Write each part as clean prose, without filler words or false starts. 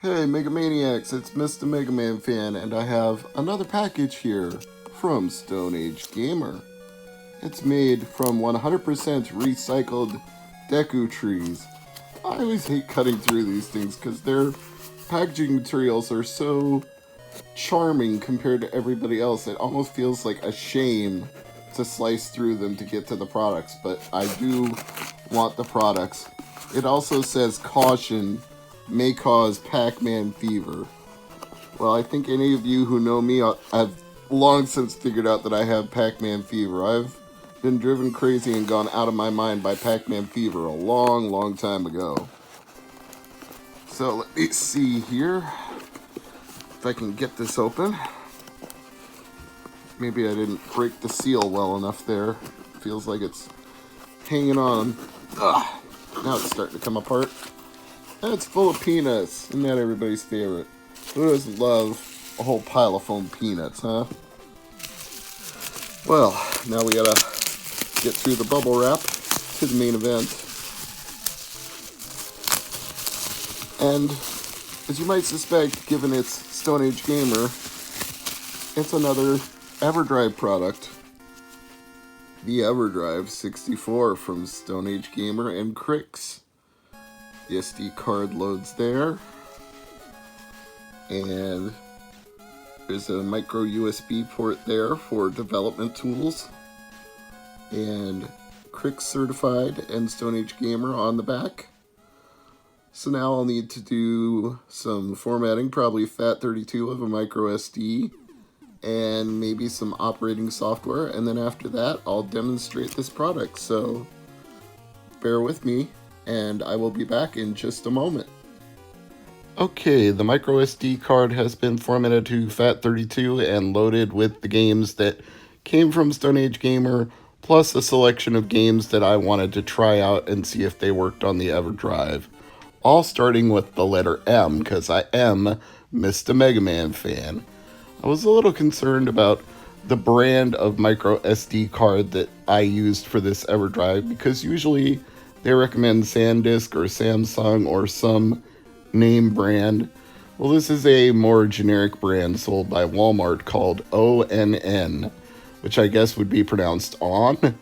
Hey Megamaniacs, it's Mr. MegaManFan, and I have another package here from Stone Age Gamer. It's made from 100% recycled Deku trees. I always hate cutting through these things because their packaging materials are so charming compared to everybody else. It almost feels like a shame to slice through them to get to the products, but I do want the products. It also says caution, may cause Pac-Man fever. Well, I think any of you who know me, I've long since figured out that I have Pac-Man fever. I've been driven crazy and gone out of my mind by Pac-Man fever a long time ago. So let me see here if I can get this open. Maybe I didn't break the seal well enough there. Feels like it's hanging on. Ugh. Now it's starting to come apart. And it's full of peanuts. Isn't that everybody's favorite? Who doesn't love a whole pile of foam peanuts, huh? Well, now we gotta get through the bubble wrap to the main event. And as you might suspect, given it's Stone Age Gamer, it's another EverDrive product. The EverDrive 64 from Stone Age Gamer and Krikkz. The SD card loads there, and there's a micro USB port there for development tools, and Krikkz certified and Stone Age Gamer on the back. So now I'll need to do some formatting, probably FAT32 of a micro SD, and maybe some operating software, and then after that I'll demonstrate this product, so bear with me. And I will be back in just a moment. Okay, the micro SD card has been formatted to FAT32 and loaded with the games that came from Stone Age Gamer, plus a selection of games that I wanted to try out and see if they worked on the EverDrive. All starting with the letter M, because I am Mr. MegaManFan. I was a little concerned about the brand of micro SD card that I used for this EverDrive, because usually they recommend SanDisk or Samsung or some name brand. Well, this is a more generic brand sold by Walmart called ONN, which I guess would be pronounced on.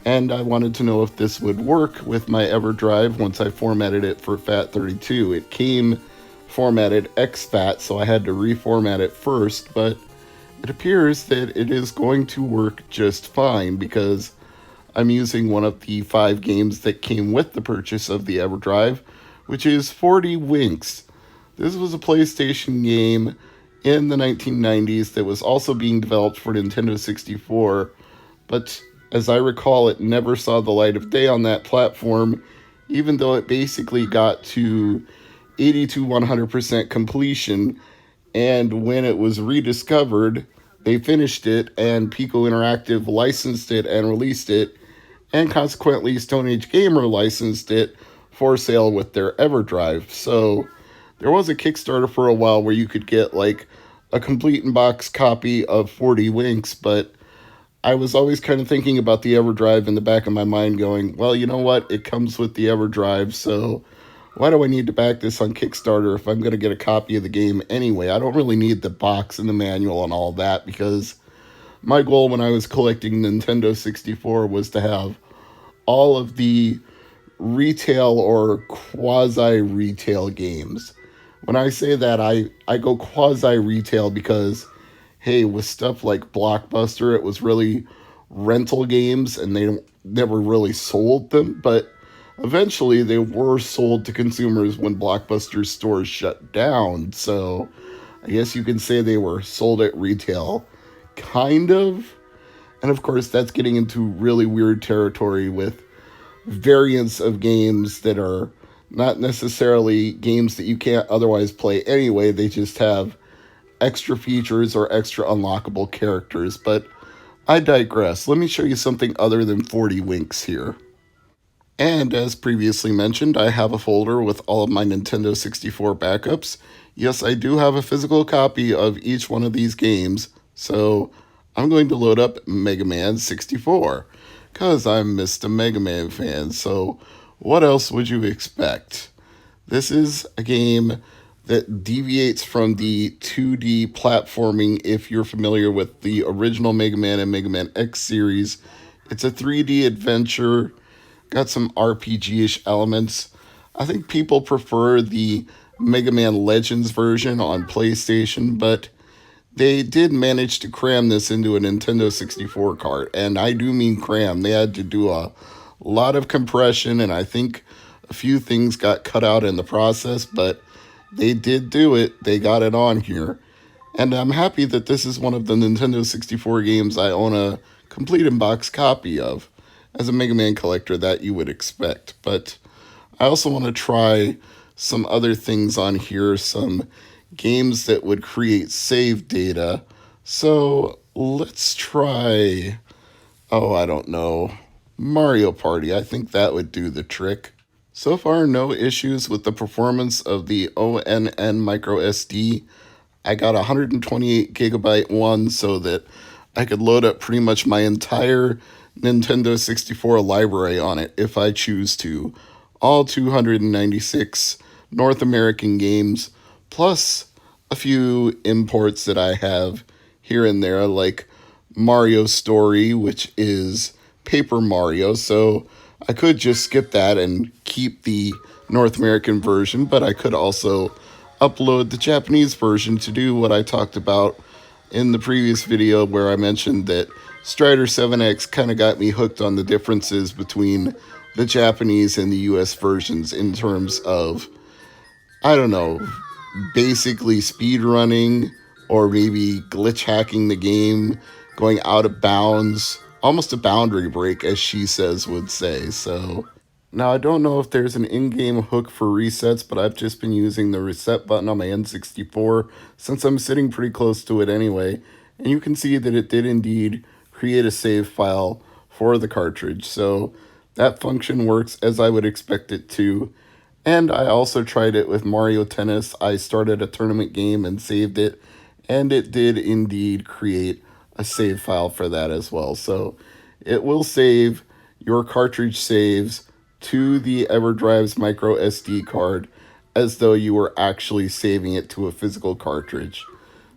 And I wanted to know if this would work with my EverDrive once I formatted it for FAT32. It came formatted exFAT, so I had to reformat it first, but it appears that it is going to work just fine because I'm using one of the 5 games that came with the purchase of the EverDrive, which is 40 Winks. This was a PlayStation game in the 1990s that was also being developed for Nintendo 64, but as I recall, it never saw the light of day on that platform, even though it basically got to 80 to 100% completion, and when it was rediscovered, they finished it, and Pico Interactive licensed it and released it, and consequently Stone Age Gamer licensed it for sale with their EverDrive. So there was a Kickstarter for a while where you could get like a complete in-box copy of 40 Winks, but I was always kind of thinking about the EverDrive in the back of my mind going, well, you know what, it comes with the EverDrive, so why do I need to back this on Kickstarter if I'm going to get a copy of the game anyway? I don't really need the box and the manual and all that, because my goal when I was collecting Nintendo 64 was to have all of the retail or quasi-retail games. When I say that, I go quasi-retail because, hey, with stuff like Blockbuster, it was really rental games and they never really sold them, but eventually they were sold to consumers when Blockbuster stores shut down, so I guess you can say they were sold at retail. Kind of. And of course, that's getting into really weird territory with variants of games that are not necessarily games that you can't otherwise play anyway. They just have extra features or extra unlockable characters. But I digress. Let me show you something other than 40 Winks here. And as previously mentioned, I have a folder with all of my Nintendo 64 backups. Yes, I do have a physical copy of each one of these games, so I'm going to load up Mega Man 64, because I'm Mr. MegaManFan, so what else would you expect? This is a game that deviates from the 2D platforming if you're familiar with the original Mega Man and Mega Man X series. It's a 3D adventure, got some RPG-ish elements. I think people prefer the Mega Man Legends version on PlayStation, but they did manage to cram this into a Nintendo 64 cart, and I do mean cram. They had to do a lot of compression, and I think a few things got cut out in the process, but they did do it. They got it on here. And I'm happy that this is one of the Nintendo 64 games I own a complete in-box copy of. As a Mega Man collector, that you would expect. But I also want to try some other things on here, some games that would create save data. So let's try, I don't know, Mario Party. I think that would do the trick. So far, no issues with the performance of the ONN micro SD. I got a 128 gigabyte one so that I could load up pretty much my entire Nintendo 64 library on it if I choose to. All 296 North American games, plus a few imports that I have here and there, like Mario Story, which is Paper Mario, so I could just skip that and keep the North American version, but I could also upload the Japanese version to do what I talked about in the previous video where I mentioned that Strider 7X kind of got me hooked on the differences between the Japanese and the US versions in terms of, I don't know, basically speed running or maybe glitch hacking the game, going out of bounds, almost a boundary break, as she says would say. So now I don't know if there's an in-game hook for resets, but I've just been using the reset button on my N64 since I'm sitting pretty close to it anyway. And you can see that it did indeed create a save file for the cartridge. So that function works as I would expect it to. And I also tried it with Mario Tennis. I started a tournament game and saved it, and it did indeed create a save file for that as well. So it will save your cartridge saves to the EverDrive's micro SD card as though you were actually saving it to a physical cartridge.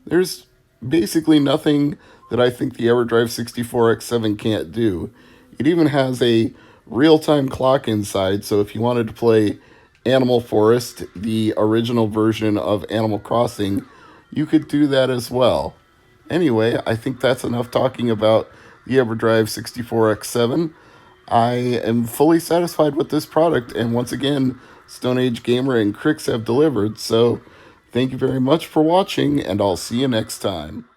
There's basically nothing that I think the EverDrive 64X7 can't do. It even has a real-time clock inside, so if you wanted to play Animal Forest, the original version of Animal Crossing, you could do that as well. Anyway, I think that's enough talking about the EverDrive 64X7. I am fully satisfied with this product, and once again, Stone Age Gamer and Krikkz have delivered, so thank you very much for watching, and I'll see you next time.